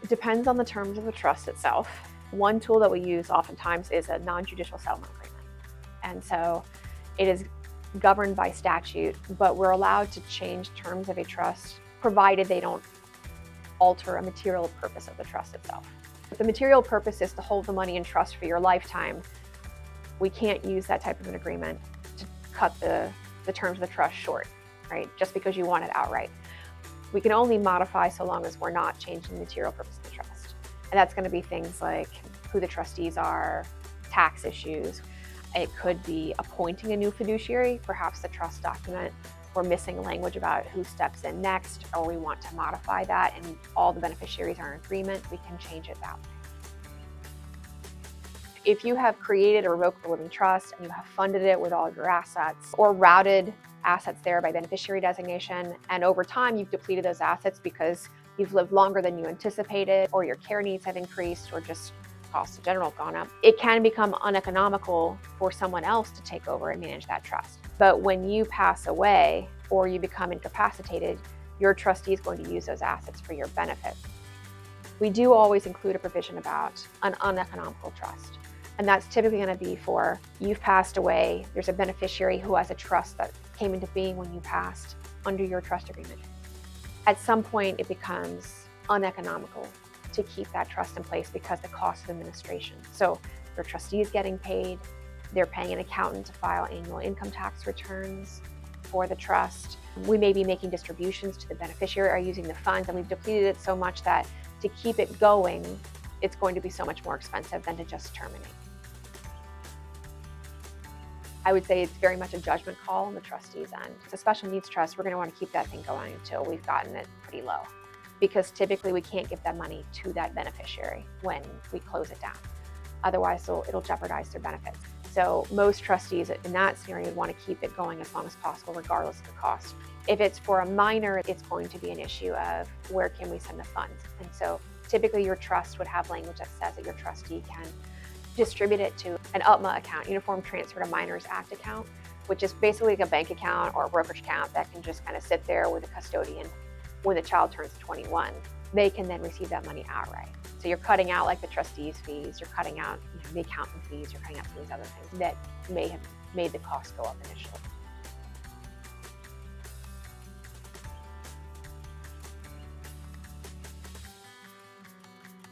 It depends on the terms of the trust itself. One tool that we use oftentimes is a non-judicial settlement agreement. And so it is governed by statute, but we're allowed to change terms of a trust provided they don't alter a material purpose of the trust itself. If the material purpose is to hold the money in trust for your lifetime, we can't use that type of an agreement to cut the terms of the trust short, right? Just because you want it outright. We can only modify so long as we're not changing the material purpose of the trust. And that's going to be things like who the trustees are, tax issues. It could be appointing a new fiduciary, perhaps the trust document. We're missing language about who steps in next, or we want to modify that and all the beneficiaries are in agreement, we can change it that way. If you have created a revocable living trust and you have funded it with all of your assets or routed assets there by beneficiary designation, and over time you've depleted those assets because you've lived longer than you anticipated, or your care needs have increased, or just costs in general have gone up, it can become uneconomical for someone else to take over and manage that trust. But when you pass away or you become incapacitated, your trustee is going to use those assets for your benefit. We do always include a provision about an uneconomical trust. And that's typically going to be for you've passed away, there's a beneficiary who has a trust that came into being when you passed under your trust agreement. At some point, it becomes uneconomical to keep that trust in place because the cost of administration. So your trustee is getting paid, they're paying an accountant to file annual income tax returns for the trust. We may be making distributions to the beneficiary or using the funds, and we've depleted it so much that to keep it going, it's going to be so much more expensive than to just terminate. I would say it's very much a judgment call on the trustee's end. It's a special needs trust. We're going to want to keep that thing going until we've gotten it pretty low, because typically we can't give that money to that beneficiary when we close it down. Otherwise, it'll jeopardize their benefits. So most trustees in that scenario would want to keep it going as long as possible, regardless of the cost. If it's for a minor, it's going to be an issue of where can we send the funds. And so typically your trust would have language that says that your trustee can distribute it to an UTMA account, Uniform Transfer to Minors Act account, which is basically like a bank account or a brokerage account that can just kind of sit there with a custodian. When the child turns 21, they can then receive that money outright. So you're cutting out like the trustee's fees, you're cutting out the accountant fees, you're cutting out some of these other things that may have made the cost go up initially.